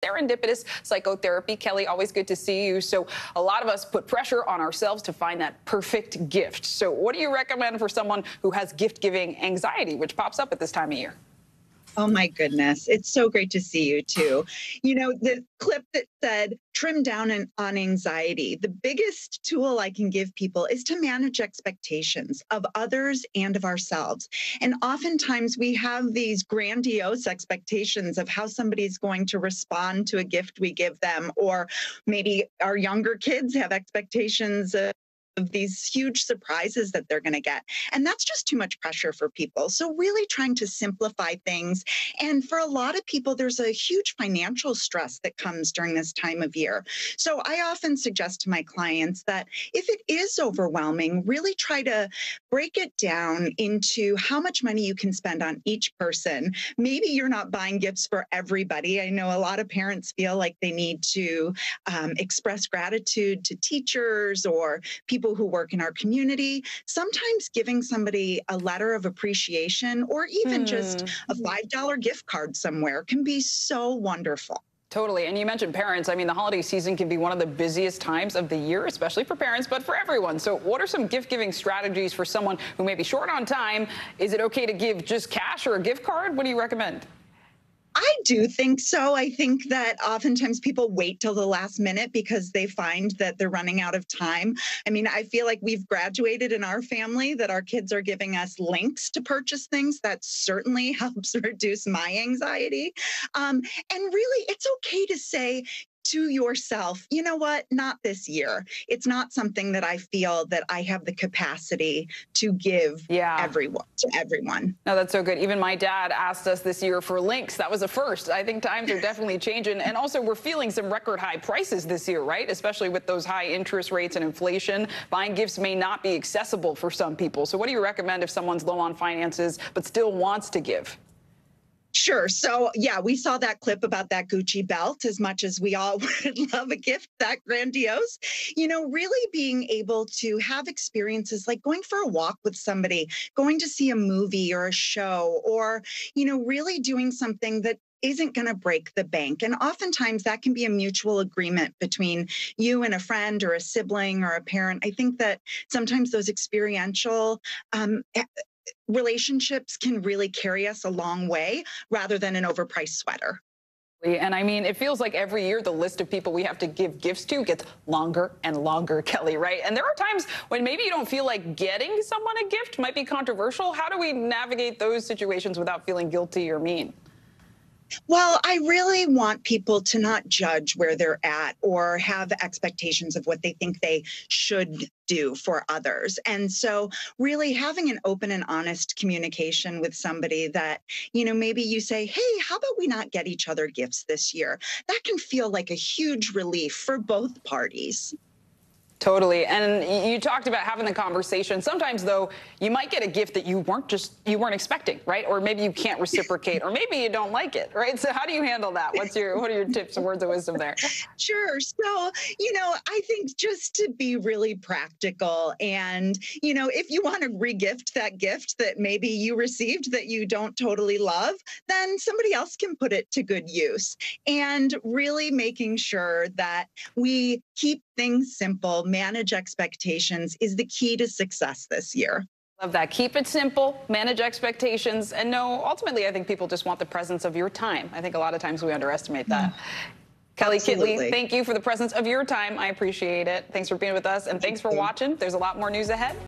Serendipitous Psychotherapy. Kelly, always good to see you. So a lot of us put pressure on ourselves to find that perfect gift. So what do you recommend for someone who has gift-giving anxiety, which pops up at this time of year? Oh my goodness. It's so great to see you too. You know, the clip that said trim down on anxiety, the biggest tool I can give people is to manage expectations of others and of ourselves. And oftentimes we have these grandiose expectations of how somebody's going to respond to a gift we give them, or maybe our younger kids have expectations of these huge surprises that they're going to get. And that's just too much pressure for people. So really trying to simplify things. And for a lot of people, there's a huge financial stress that comes during this time of year. So I often suggest to my clients that if it is overwhelming, really try to break it down into how much money you can spend on each person. Maybe you're not buying gifts for everybody. I know a lot of parents feel like they need to express gratitude to teachers or people who work in our community. Sometimes giving somebody a letter of appreciation or even just a $5 gift card somewhere can be so wonderful. Totally. And you mentioned parents. I mean, the holiday season can be one of the busiest times of the year, especially for parents, but for everyone. So what are some gift-giving strategies for someone who may be short on time? Is it okay to give just cash or a gift card? What do you recommend? I do think so. I think that oftentimes people wait till the last minute because they find that they're running out of time. I mean, I feel like we've graduated in our family that our kids are giving us links to purchase things. That certainly helps reduce my anxiety. And really, it's okay to say, to yourself, you know what, not this year. It's not something that I feel that I have the capacity to give everyone. No, that's so good. Even my dad asked us this year for links. That was a first. I think times are definitely changing. And also we're feeling some record high prices this year, right? Especially with those high interest rates and inflation. Buying gifts may not be accessible for some people. So what do you recommend if someone's low on finances but still wants to give? Sure. So, yeah, we saw that clip about that Gucci belt. As much as we all would love a gift that grandiose, you know, really being able to have experiences like going for a walk with somebody, going to see a movie or a show, or, you know, really doing something that isn't going to break the bank. And oftentimes that can be a mutual agreement between you and a friend or a sibling or a parent. I think that sometimes those experiential relationships can really carry us a long way rather than an overpriced sweater. And I mean, it feels like every year the list of people we have to give gifts to gets longer and longer, Kelly, right? And there are times when maybe you don't feel like getting someone a gift might be controversial. How do we navigate those situations without feeling guilty or mean? Well, I really want people to not judge where they're at or have expectations of what they think they should do for others. And so really having an open and honest communication with somebody that, you know, maybe you say, hey, how about we not get each other gifts this year? That can feel like a huge relief for both parties. Totally. And you talked about having the conversation. Sometimes, though, you might get a gift that you weren't expecting, right? Or maybe you can't reciprocate, or maybe you don't like it, right? So how do you handle that? What are your tips and words of wisdom there? Sure. So, you know, I think just to be really practical and, you know, if you want to regift that gift that maybe you received that you don't totally love, then somebody else can put it to good use. And really making sure that we keep things simple, manage expectations is the key to success this year. Love that. Keep it simple, manage expectations, and no, ultimately, I think people just want the presence of your time. I think a lot of times we underestimate that. Kelly Kitley, thank you for the presence of your time. I appreciate it. Thanks for being with us, and thanks for watching. There's a lot more news ahead.